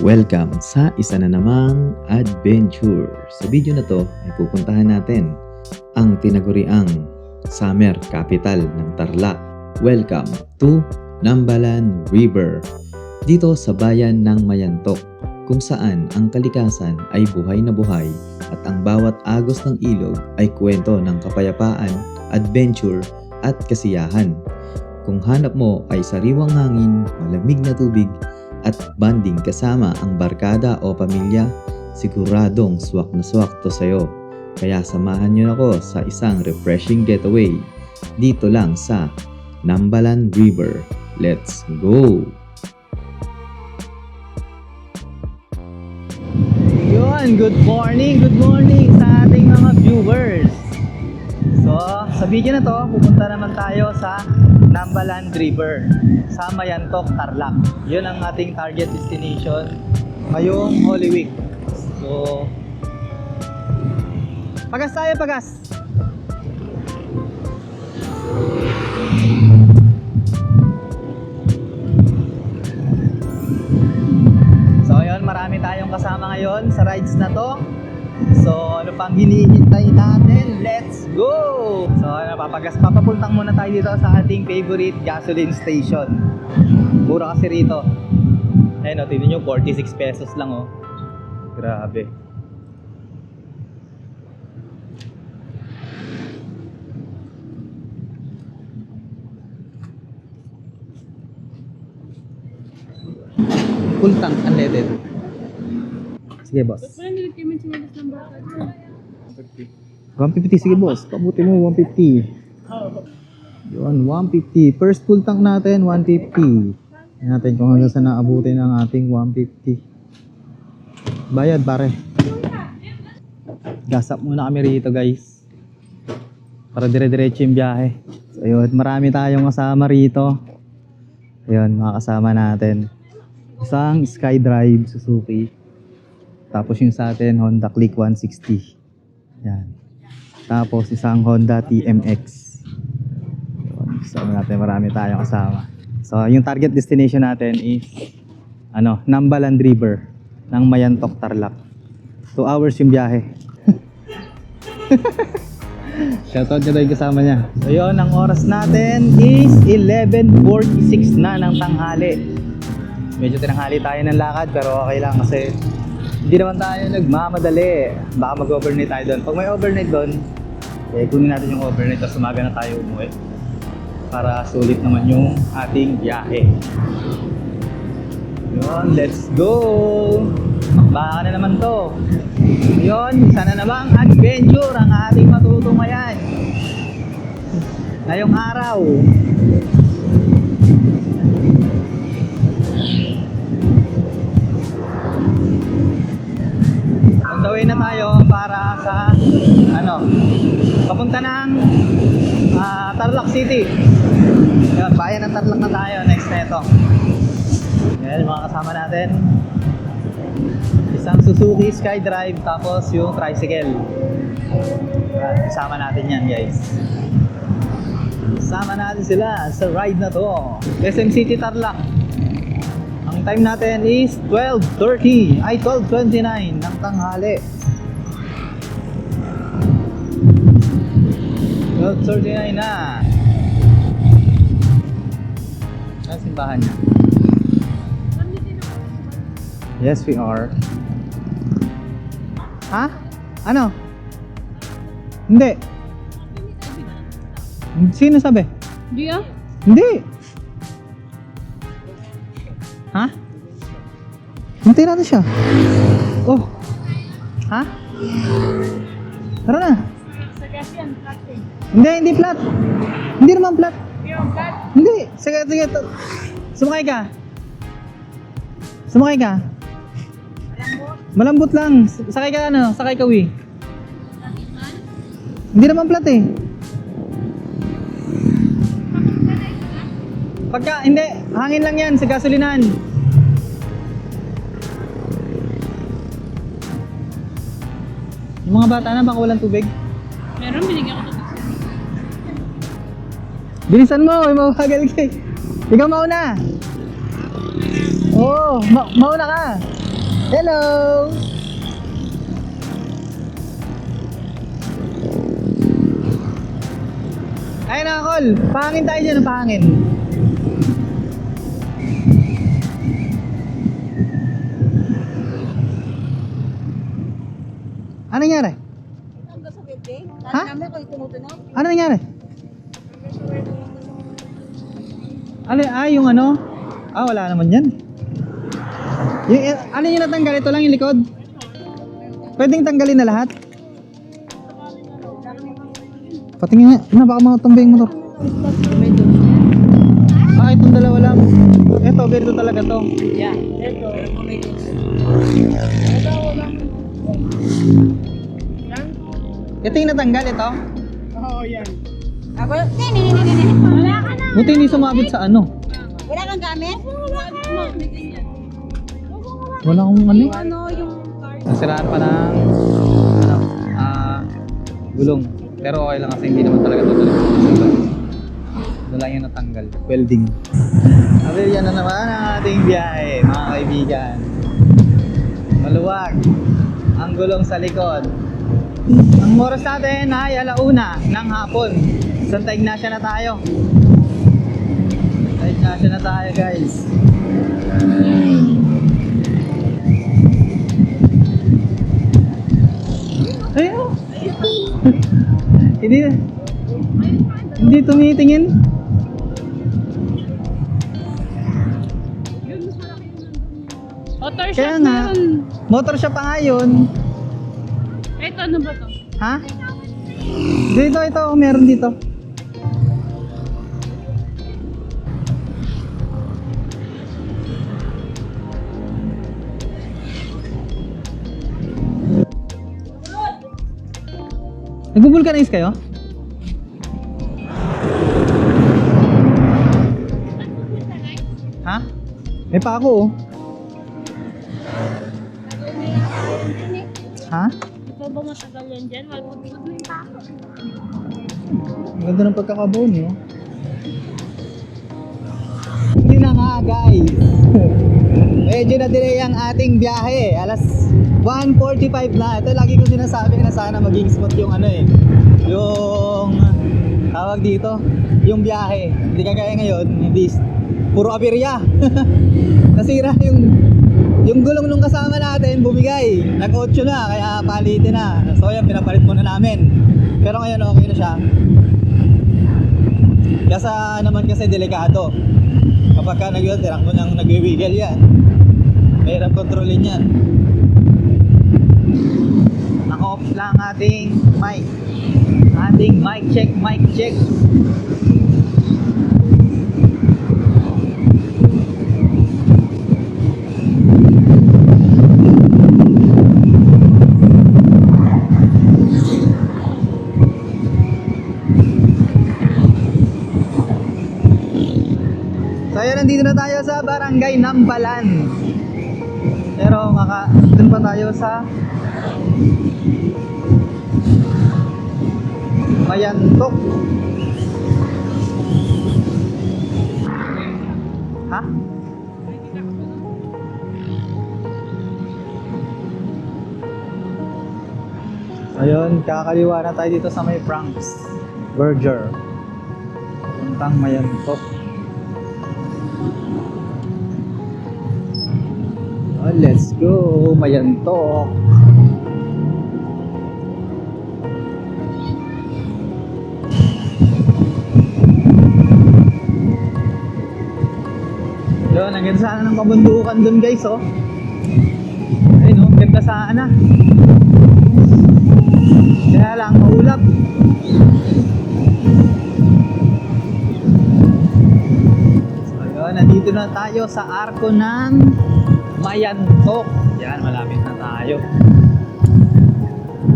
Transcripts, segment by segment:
Welcome sa isa na namang adventure. Sa video na to ay pupuntahan natin ang tinaguriang summer capital ng Tarlac. Welcome to Nambalan River. Dito sa bayan ng Mayantok, kung saan ang kalikasan ay buhay na buhay at ang bawat agos ng ilog ay kwento ng kapayapaan, adventure at kasiyahan. Kung hanap mo ay sariwang hangin, malamig na tubig at banding kasama ang barkada o pamilya, siguradong swak na swak to sa'yo. Kaya samahan nyo ako sa isang refreshing getaway dito lang sa Nambalan River. Let's go! Yun, good morning sa ating mga viewers. So, sa video na to, pupunta naman tayo sa Nambalan River sa Mayantok, Tarlac. Yun ang ating target destination ngayong Holy Week. So, pagas tayo, pagas! So, yun, marami tayong kasama ngayon sa rides na to. So, ano pang hinihintay natin? Let's go! So, papapultang muna tayo dito sa ating favorite gasoline station. Mura kasi rito. Ayun o, tignan nyo, 46 pesos lang o. Grabe. Full tank, unleaded. Sige, boss. 150, sige boss, pabuti mo 150. Yun, 150. First full tank natin, 150. Tingnan natin kung hanggang saan naabutin ang ating 150. Bayad pare. Gas up muna kami rito guys, para dire-diretso yung biyahe. So yun, marami tayong kasama rito. Ayun, mga kasama natin. Isang SkyDrive Suzuki. Tapos yung sa atin, Honda Click 160. Yan. Tapos isang Honda TMX. So natin, marami tayong kasama. So yung target destination natin is Nambalan River ng Mayantok, Tarlac. 2 hours yung biyahe. Shoutout nyo tayo kasama niya. So yun, ang oras natin is 11:46 na ng tanghali. Medyo tinanghali tayo ng lakad pero okay lang kasi hindi naman tayo nagmamadali. Baka mag-overnight tayo doon. Pag may overnight doon, kunin natin yung overnight tapos umaga na tayo umuwi para sulit naman yung ating biyahe. Yun, let's go! Baka na naman to. Yun, sana namang adventure ang ating matutungayan ngayong araw. On the way na tayo para sa papunta ng Tarlac City. Yun, bayan ng Tarlac na tayo next na ito. Yan, mga kasama natin. Isang Suzuki SkyDrive tapos yung tricycle. Kasama natin yan guys. Kasama natin sila sa ride na to. SM City Tarlac. Ang time natin is 12:29 ng tanghali. 12:39 na. Ang simbahan niya. Yes, we are. Ha? Ano? Hindi. Sino sabi? Hindi ah? Hindi. Ha? Hintay natin siya. Oh. Ha? Tara na. Sa gas yan, flat eh. Hindi flat. Hindi naman flat. Yung flat. Hindi. Sige. Sumakay ka. Malambot lang. Sakay ka Sakay ka, Wi. Hindi naman flat eh. Hindi. Hangin lang yan sa gasolinan. Yung mga bata na, baka walang tubig. Meron, binigyan ko ito. Bilisan mo, may mabagal ka. Ikaw mauna. Oo, mauna ka. Hello! Ayun na, Col. Pahangin tayo dyan, pahangin. Ano nangyari? Hanggang sa building? Ha? Namin ako yung tumutunog. Ano nangyari? Yung ano? Wala naman yan. Ano yung natanggal? Ito lang yung likod? Pwedeng tanggalin na lahat? Patingin nga, baka matumbay yung motor. Itong dalawa lang. Ito, ganito talaga to. Yeah, ito. May Ito yung natanggal, ito. Ako, nini. Wala ka na. Buti hindi sumabit sa ano. Wala kang gamit? Wala akong ano. Ano yung car? Nasiraan pa ng gulong. Pero okay lang kasi hindi naman talaga ito talaga. Ito lang yung natanggal. Welding. Abel, yan na naman ang ating biyahe, mga kaibigan. Maluwag ang gulong sa likod. Ang oras natin ay 1:00 ng hapon. Santa Ignacia na tayo. Santa Ignacia na tayo, guys. Ayun. Hindi tumitingin. Motor shop Kaya nga, meron. motor shop pa nga yun. Ito, ano ba to? Ha? Ito, meron dito. Nag-vulcanize kayo? Ha? May pa ako oh. Ha? Ikaw ba matagal yan dyan? Malpudpud na yung tako. Ang ganda ng pagkakabaon niyo. Hindi na nga guys. Medyo na-delay ang ating biyahe. Alas 1:45 na. Ito lagi ko sinasabi na sana maging smooth yung ano eh. Yung tawag dito, yung biyahe. Hindi kagaya ngayon, hindi puro aberya. Nasira yung gulong nung kasama natin, bumigay. Nag-8 na, kaya palitin na. So yan, pinapalit muna namin. Pero ngayon okay na siya. Kasi delikado. Kapag ka nag-tirang mo nang nag-wiggle yan, mahirap kontrolin yan. Naka-off lang ating mic. Ating mic check. So ayan, nandito na tayo sa Barangay Nambalan. Pero dun pa tayo sa Mayantok. Ha? Ayun, kakaliwa na tayo dito sa may Frank's Burger. Puntang Mayantok. Oh, let's go, Mayantok. Yun, ang ganda sana ng kabundukan dun guys, oh. Ayun, oh, ganda sana. Kaya lang, maulap. So yun, nandito na tayo sa arko ng Mayantok. Yan, malapit na tayo.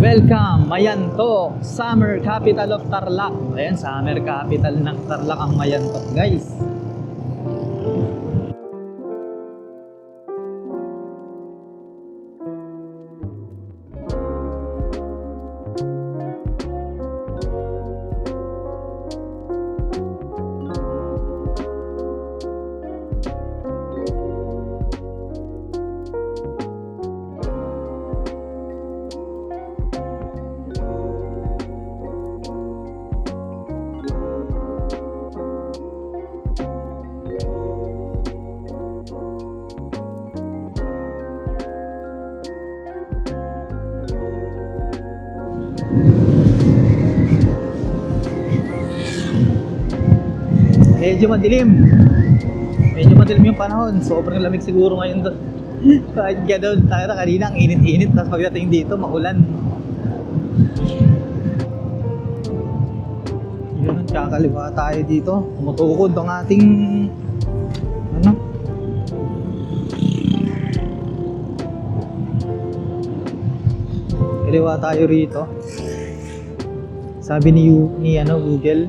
Welcome, Mayantok, Summer Capital of Tarlac. Ayan, Summer Capital ng Tarlac ang Mayantok, guys. medyo madilim. Medyo madilim yung panahon. Sobrang lamig siguro ngayon doon. Kahit gano'n, kanina ang init-init. Tapos pagdating dito, makulan. Yun, kakaliwa tayo dito. Tumutukod ang ating ano? Kaliwa tayo rito. Sabi ni Google,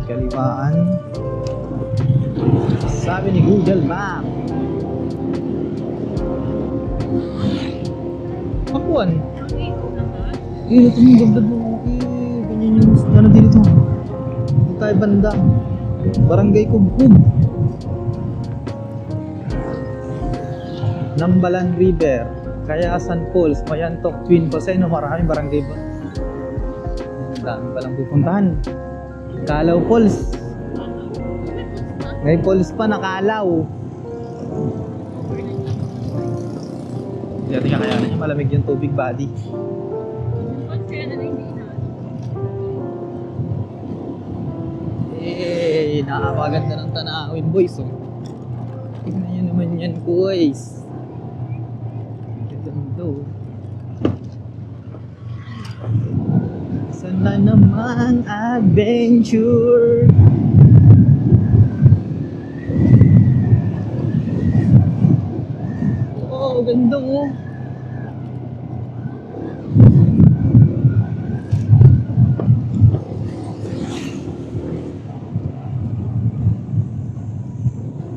kaliwaan. Sabi ni Google Map. Pakuan. Ito yung ganda mo. Ganyan yung ano dito. Dito tayo banda. Barangay Kubkub. Nambalan River. Kayasan Falls. Mayantok Twin Paseno. Maraming barangay ba? Ang dami palang pupuntahan. Kalaw Falls. May falls pa na Kalaw. Tingnan kaya na malamig yung tubig body. Eh, nakakaganda ng tanawin boys. Oh. Tingnan nyo naman yan boys. Ganda. Sana namang adventure. Oh, ganda oh.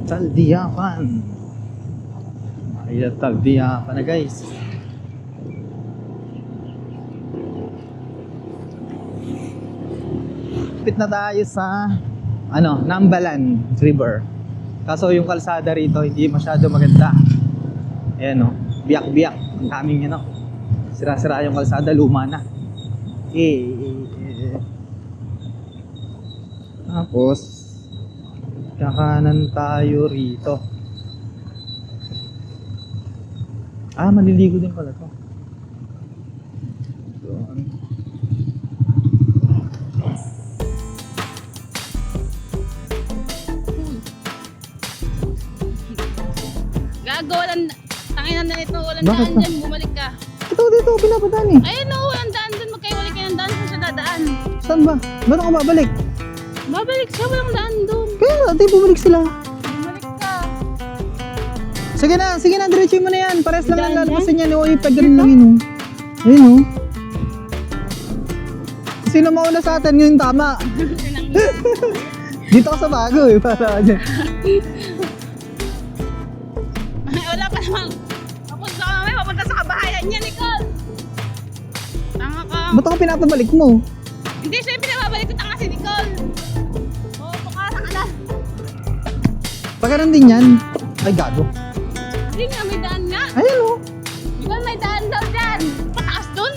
Taldiyapan. Ayan, Taldiyapan na guys. Pit na tayo sa Nambalan River. Kaso yung kalsada rito hindi masyado maganda. Ayan o, biyak-biyak. Ang daming sira-sira yung kalsada, luma na. Tapos kakanan tayo rito. Maliligo din pala to. Doon. Gago, tanginan na nito, walang Bakit daan ba? dyan, bumalik ka. Ito, pinapadaan eh. Ayun o, walang daan dun, magkaiwalik ka ng daan kung sa dadaan. Saan ba? Ba't ako babalik? Babalik siya, walang daan dun. Kaya natin bumalik sila. Bumalik ka. Sige na, diretso mo na yan. Pares lang ang Daan lalabasin yan. O, pag ganun lang yun. Ayun o. Sino mauna sa atin yung tama? Dito ako sa bago eh. Para dyan. Wala pa namang. Papunta ka mamaya, papunta sa kabahayan niya, Nicole. Tanga ka. Ba't ako pinapabalik mo? Hindi siya yung pinababalik ko, tanga si Nicole. Oo, pakasa ka na. Pag ganun din yan. Ay, gago. Hindi nga, may daan nga. Ayun o. Nicole, may daan daw dyan. Pataas dun.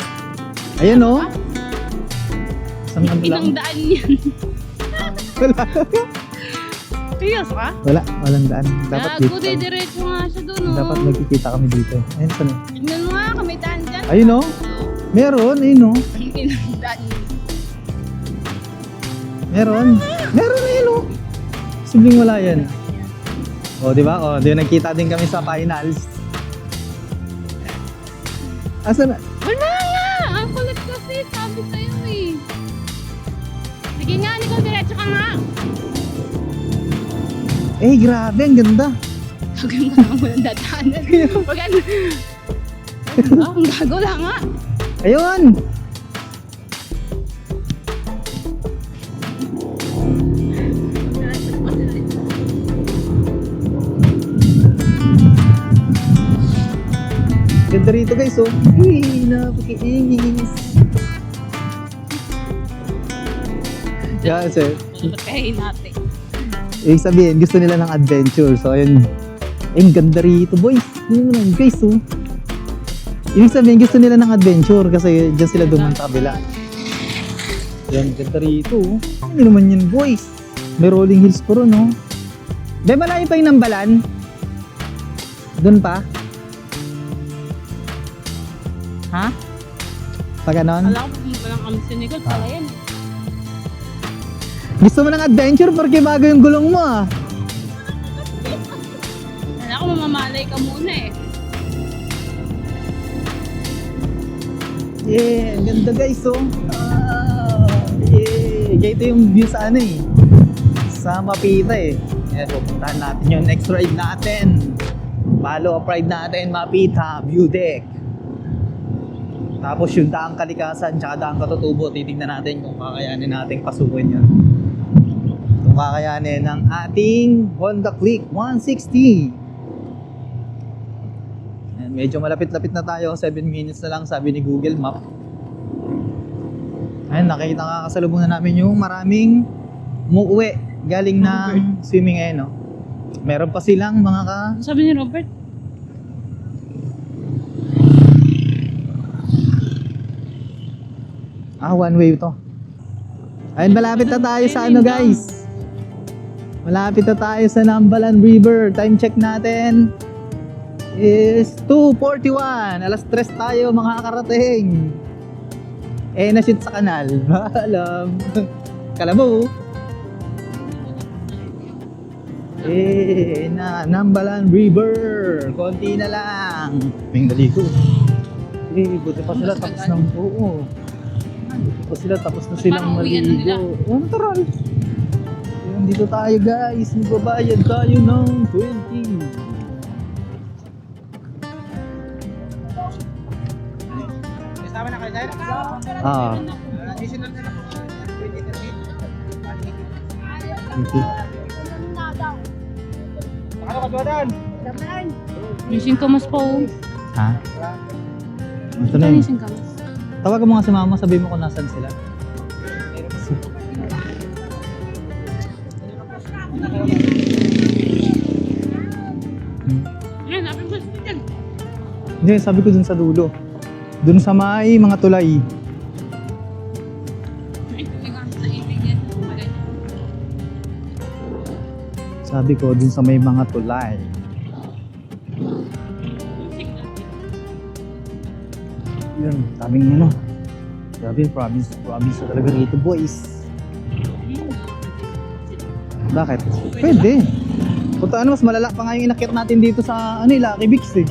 Ayun o. Saan ka Inang lang? daan yan. Wala. Serious ka? Walang daan. Dapat Gago, dito. diretso nga siya dun, oh. Dapat magkikita kami dito. Ayun, saan o? Tignan mo nga, kung may daan dyan. Ayun o. Meron, ayun o. Inang daan. Meron ayun o. Simpleng wala yan. O, di ba? O, di nagkita din kami sa finals. Asan na? Wala nga! Ang kulit kasi, sabi sa'yo eh. Sige nga, Nicole, diretso ka nga. Eh, grabe, ang ganda. Hanggang ka naman walang dadaanan. Wag ano. Ang gago lang nga. Ayun! Ganda rito guys, oh. Uy, napaka-inis. Yan, sir. Pagkain natin. Ibig sabihin, gusto nila ng adventure. So, ayun. Ang ganda rito, boys. Yun lang, guys, oh. Ibig sabihin, gusto nila ng adventure kasi dyan sila duman sa kabila. Yan, ganda rito, oh. Ano naman yan, boys? May rolling hills po ron, oh. Be, malayo pa yung Nambalan? Doon pa? Ha? Pa ganon? Alam ko kung walang kami si Nicole, pala yan. Gusto mo ng adventure porque bago yung gulong mo ah. Wala ko, mamamalay ka muna eh. Yeah, ang ganda guys oh. Yeah, ito yung view sa ano eh. Sa Mapita eh. Yan, pupuntahan natin yung next ride natin. Follow up ride natin, Mapita, view deck. Tapos yung daang kalikasan, tsaka daang katutubo, titignan natin kung kakayanin nating pasukin yun. Kung kakayanin ng ating Honda Click 160. And medyo malapit-lapit na tayo, 7 minutes na lang sabi ni Google Map. Ayun, nakita nga kasalubungan namin yung maraming muuwi galing ng swimming eh, no? Meron pa silang mga Sabi ni Robert, one way to. Ayun, malapit na tayo sa ano guys. Malapit na tayo sa Nambalan River. Time check natin is 2:41. Alas 3 tayo makakarating. Na-shoot sa kanal. Alam. Kala mo. Nambalan River. Konti na lang. May naligo. Buti pa sila tapos ng buo. Tapos na silang maligo. Natural. Dito tayo guys. Magbabayad tayo ng 20. Kasama na kayo dahil? Additional na lang po. 20. Ano ka, Jordan? Nising kamas pa oh. Ha? Ito na Ito yun. nising kamas. Tawagan mo nga si mama, sabihin mo kung nasan sila. Yan, napin mo sa dyan. Hindi, sabi ko dun sa dulo. Dun sa may mga tulay. Ay, tumigas sa ibig yan. Sabi ko dun sa may mga tulay. Yun, tabing ano. Grabe, province na talaga rito boys. Bakit? Pwede. Punta ano, mas malala pa nga yung inakyat natin dito sa ano, Lucky Bix eh.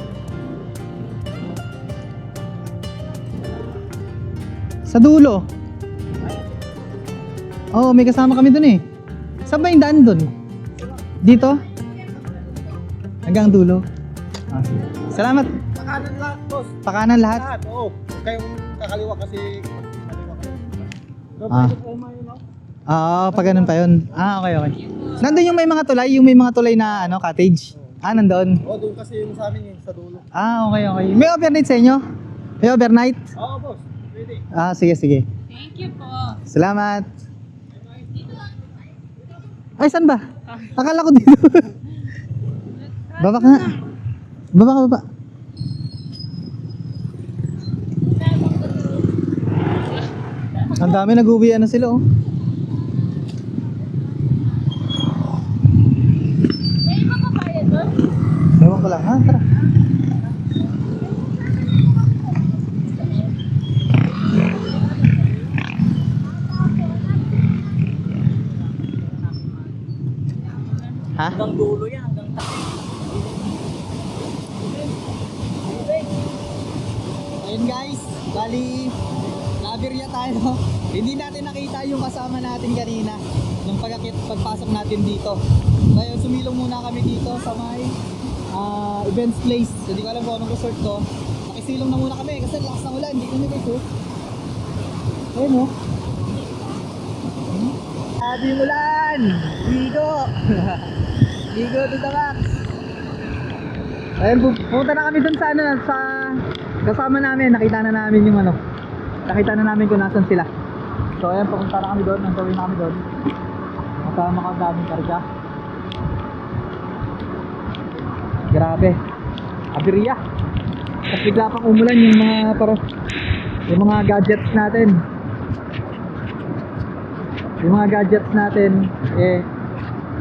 Sa dulo. Oo, may kasama kami dun eh. Saan ba yung daan dun? Dito? Hanggang dulo. Sige. Salamat. Pakanan lahat, boss. Pakanan lahat. Lahat, oo. Huwag kayong kakaliwa kasi kaliwa kayo. Ah. Pag ganun pa yun. Okay. Nandun yung may mga tulay na ano, cottage. Nandun. Oo, doon kasi yung sa amin sa dulo. Okay. May overnight sa inyo? May overnight? Oo, boss. Pwede. Sige. Thank you po. Salamat. Ay, saan ba? Akala ko dito. Baba ka nga. Baba. Ang dami nag-uwian na sila oh. May iba pa kaya doon? Ewan ko lang ha, tara. Ha? Hanggang dulo yan, hanggang Ayun guys, bali Lavirya tayo. Hindi natin nakita yung kasama natin kanina nung pagpasok natin dito. Ngayon sumilong muna kami dito sa may events place. So, hindi ko alam kung anong resort to. Nakisilong na muna kami kasi lakas ng ulan. Hindi ko nyo guys oh. Ayun oh. Sabi yung ulan! Ligo! Ligo to the max! Ayun, pupunta na kami dun sa ano, sa kasama namin. Nakita na namin yung ano. Nakita na namin kung nasan sila. So ayun, pupunta na kami doon. Nagawin na kami doon. Kasama ka daming karga. Grabe. Abirya. Tapos bigla pang umulan yung mga gadgets natin. Yung mga gadgets natin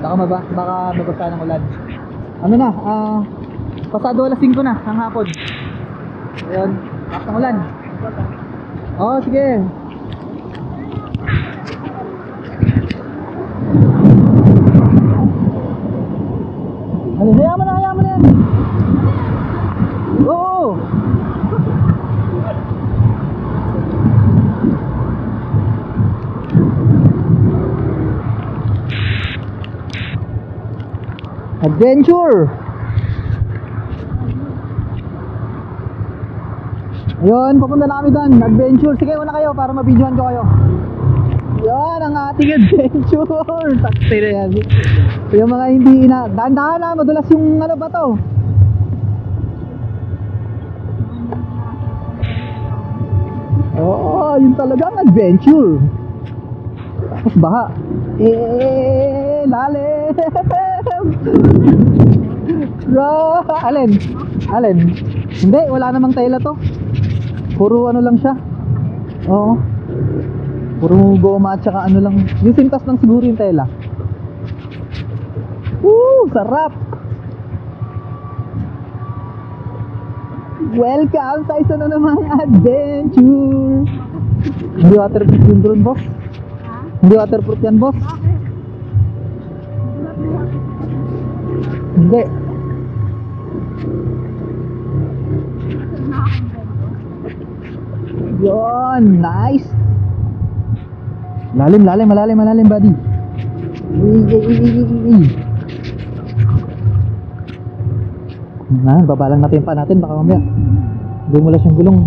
baka mabasa ng ulan. Ano na, pasado alas 5 na ng hapon. Ayun, lakas ng ulan. Sige. Ano, hayaan mo na yan. Oo. Adventure! Ayun, papunta na kami doon. Adventure. Sige, una kayo para mabidyohan ko kayo. Yan ang ating adventure. Takti na yan. Yung mga hindi dahan-dahan na, madulas yung ano ba to? Oo, yun talagang adventure. Tapos baha. Lalim. Bro, Alin? Hindi, wala namang tela to. Puro ano lang siya. Oo. Puro goma at saka ano lang. Yung sintas lang siguro yung tela. Woo, sarap. Welcome sa isa na namang adventure. Hindi waterproof yung drone, boss? Hindi waterproof yan, boss? Hindi. Yun, nice. Malalim, buddy. Babalang natin pa natin, baka mamaya gumulas yung gulong.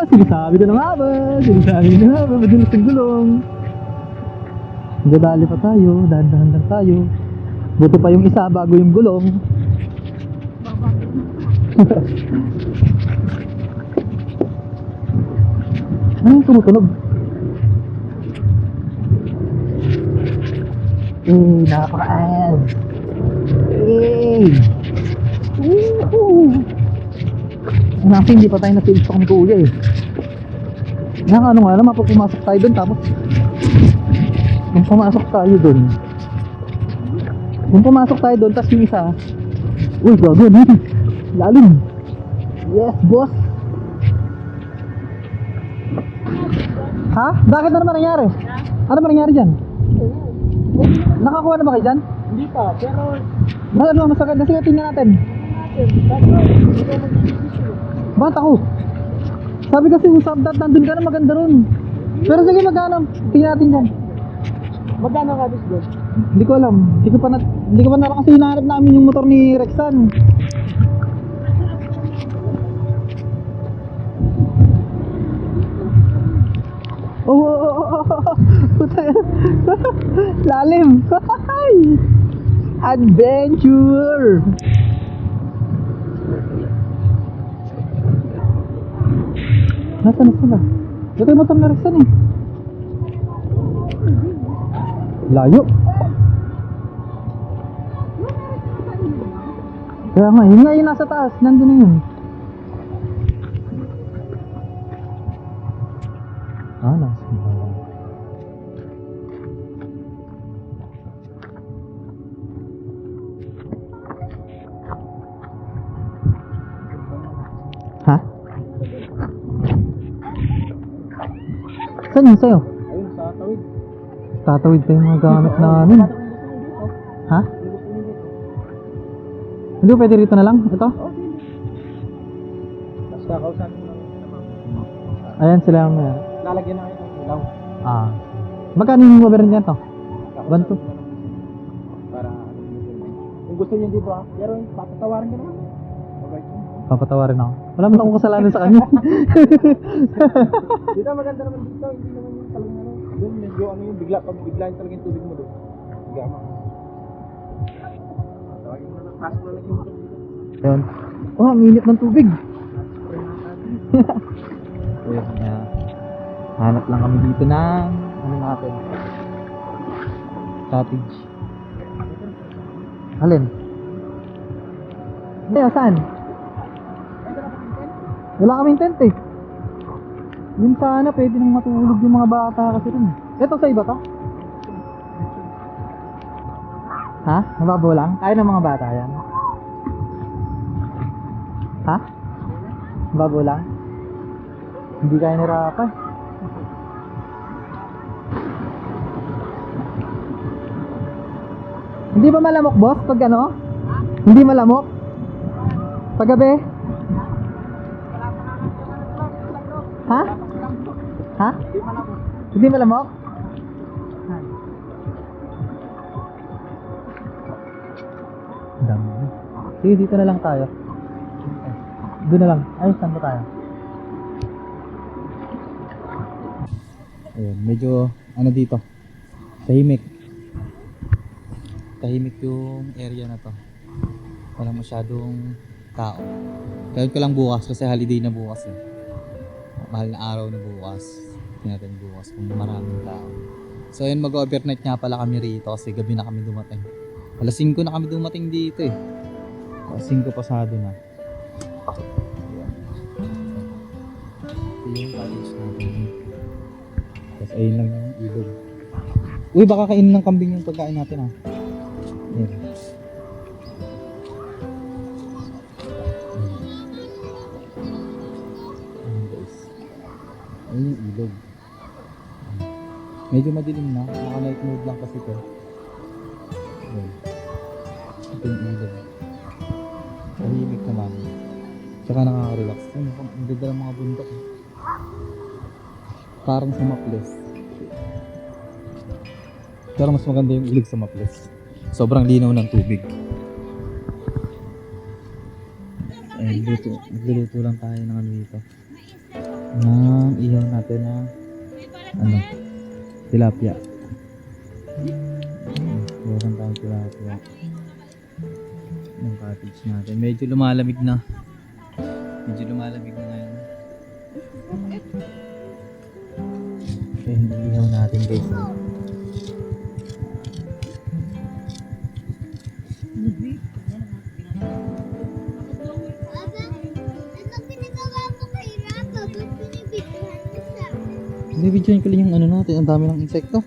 Sinasabi ko na nga ba? Madulas yung gulong. Dadali pa tayo, dahan-dahan lang tayo. Buto pa yung isa bago yung gulong. Ano yung tumutunog? Napaka-ass. Nakin, hindi pa tayo na-feel sa kami kuya eh. Ano nga alam, pumasok tayo dun tapos kung pumasok tayo dun tapos yung isa, uy, gago, lalim. Yes, boss. Ha? Bakit na naman nangyari? Ano ba nangyari dyan? Nakakuha na ba kayo dyan? Hindi pa, pero Ano, masakit na, sige, tingnan natin. Bakit ako? Sabi kasi usap dat nandun ka na, maganda ron. Pero sige, magkano? Tingnan natin dyan. magkano ka bis doon? Hindi ko alam. Hindi ko pa na kasi hinahanap namin yung motor ni Rexan. Puta. Lalim. Adventure. Nasaan na? Ito yung motor ni Rexan eh. Layo. Kaya nga, yun nga yung nasa taas. Nandun na yun. Nasa bawah. Ha? Saan yun sa'yo? Ayun, sa tawid. Tatawid pa yung mga gamit namin. Ha? Hindi ko pwede rito na lang? Ito? Tapos kakausapin mo lang. Ayan sila yung Lalagyan na kayo ng ilaw. magkano yung overrun niya to? Banto? Para kung gusto niyo dito pero patatawarin ka naman. Okay. Papatawarin ako. Wala mo na akong kasalanan sa kanya. Dito maganda naman dito, hindi naman yung talagang doon medyo yung bigla yung talaga yung tubig mo doon. Gama. Tawagin mo na, pasok na lang yung motor dito. Ayun. Ang init ng tubig. Ayun na. Hanap lang kami dito ng natin. Cottage. Alin? Saan? Wala kaming tent eh. Yun sana, pwede nang matulog yung mga bata kasi rin. Ito sa iba to? Ha? Mababaw lang? Kaya ng mga bata yan? Ha? Mababaw lang? Hindi kaya nirapan. Hindi ba malamok, boss? Pag ano? Hindi malamok? Paggabi? Ha? Ha? Hindi malamok? Dami. Sige, dito na lang tayo. Doon na lang. Ay, saan ba tayo? Ayun, medyo ano dito. Tahimik. Tahimik yung area na to. Walang masyadong tao. Kaya ko lang bukas kasi holiday na bukas eh. Mahal na araw na bukas. Tingnan natin bukas kung maraming tao. So ayun, mag-overnight nga pala kami rito kasi gabi na kami dumating. Alas 5 na kami dumating dito eh. Alas 5 pasado na. Ito yung cottage natin. Tapos ayun lang yung ilog. Uy, baka kainin ng kambing yung pagkain natin ah. Ayan. Ayan guys. Ayun yung ilog. Medyo madilim na. Naka-night mode lang kasi ito. Ayan. Ito yung ilog. Tahimik naman. Tsaka nakaka-relax. Ayun, ang ganda ng mga bundok. Parang sa Maples. Pero mas maganda yung ilog sa Maples. Sobrang linaw ng tubig. Ayun, nagluluto lang tayo ng ano dito. Ng ihaw natin na ano, tilapia. Meron tayong tilapia. Yung cottage natin. Medyo lumalamig na. Medyo lumalamig na ngayon. Ayun, ihaw natin guys. Bibidyoin ko lang yung ano natin, ang dami ng insekto.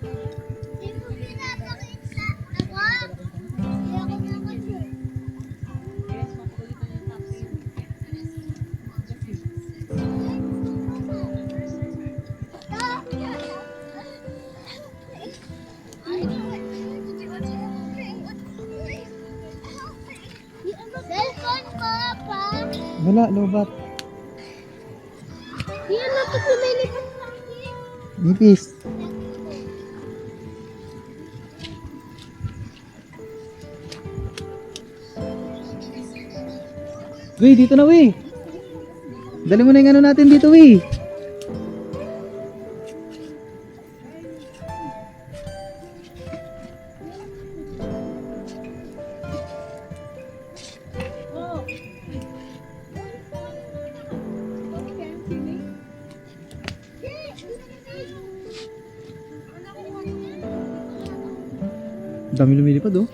Cellphone ko, pa. Wala, lobat. Yan na po lumilipat sa akin. Nipis. Uy, dito na uy. Dali mo na yung ano natin dito uy. Dami lumilipad oh.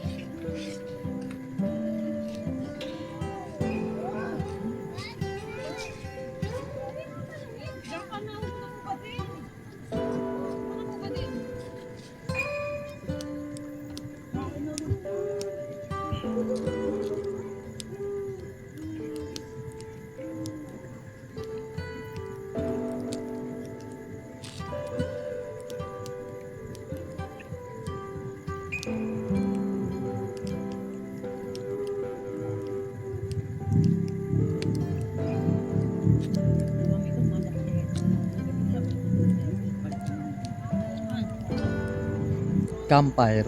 Campfire.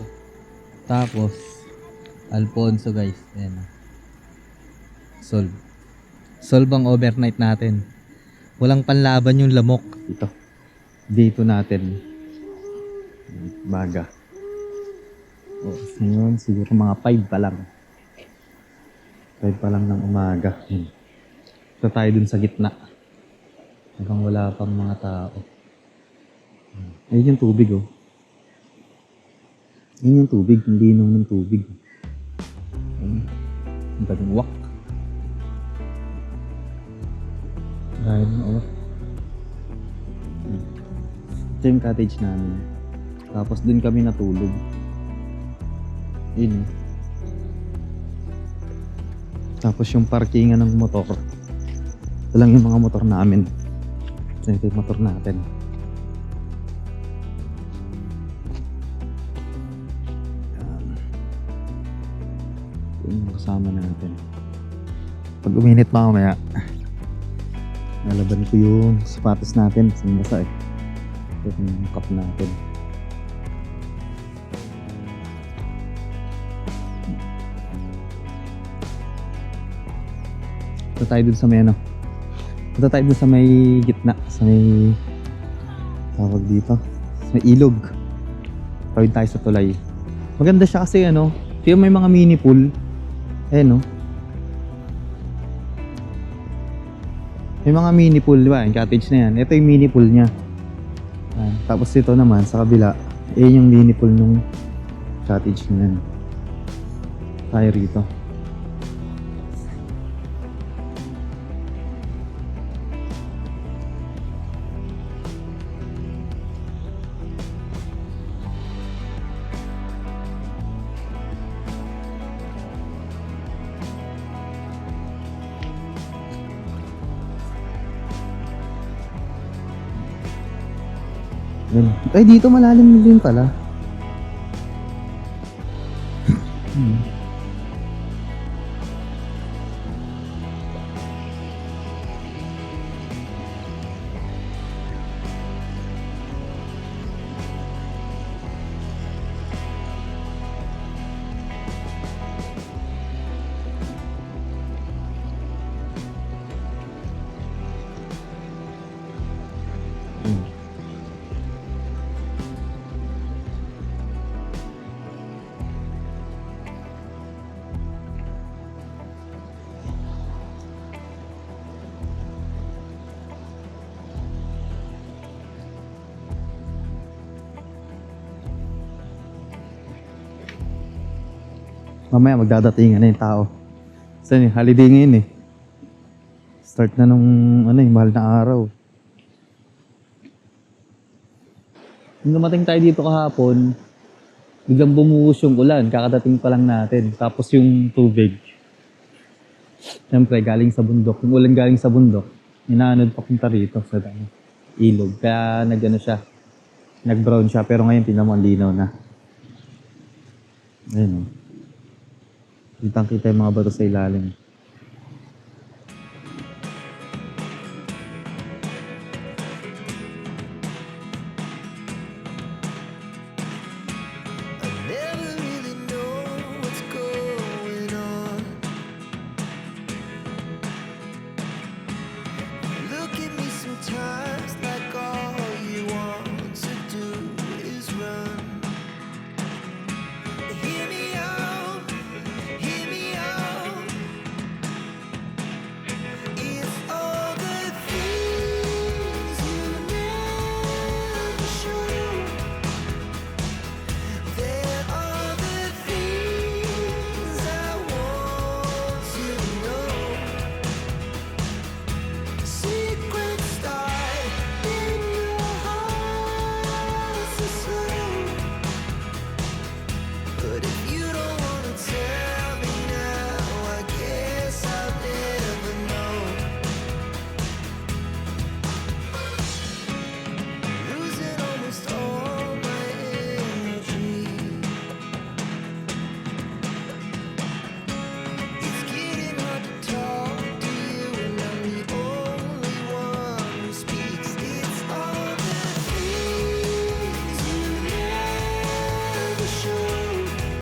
Tapos Alfonso guys. Ayan. Solve. Solve ang overnight natin. Walang panlaban yung lamok. Ito. Dito natin. Baga. O, ngayon siguro mga 5 pa lang. 5 pa lang ng umaga. Ito tayo dun sa gitna. Hanggang wala pang mga tao. Ayun yung tubig oh. Yun yung tubig, hindi inom ng tubig. Ayun. Ang daming wak. Dahil na uwak. Ito yung cottage namin. Tapos dun kami natulog. Yun. Tapos yung parkingan ng motor. Ito lang yung mga motor namin. Ito yung motor natin. Yung kasama natin. Pag uminit mamaya, nalaban ko yung sapatos natin sa basa eh. Ito yung cup natin. Punta tayo dun sa may ano. Punta tayo dun sa may gitna. Sa may tawag dito. Sa may ilog. Tawid tayo sa tulay. Maganda siya kasi ano. Kaya may mga mini pool. Ayan no. May mga mini pool, di ba? Yung cottage na yan. Ito yung mini pool niya. Ayan. Tapos ito naman, sa kabila, yung mini pool nung cottage na yan. Tayo rito. Yan. Ay, dito malalim din pala. Mamaya magdadatingan na yung tao. Kasi holiday ngayon eh. Start na nung mahal na araw. Nung dumating tayo dito kahapon, biglang bumuhos yung ulan. Kakadating pa lang natin. Tapos yung tubig. Siyempre, galing sa bundok. Yung ulan galing sa bundok, inaanod papunta rito sa ilog. Kaya nag-brown siya. Pero ngayon, tingnan mo, ang linaw na. Ayun o. Kitang-kita yung mga bato sa ilalim.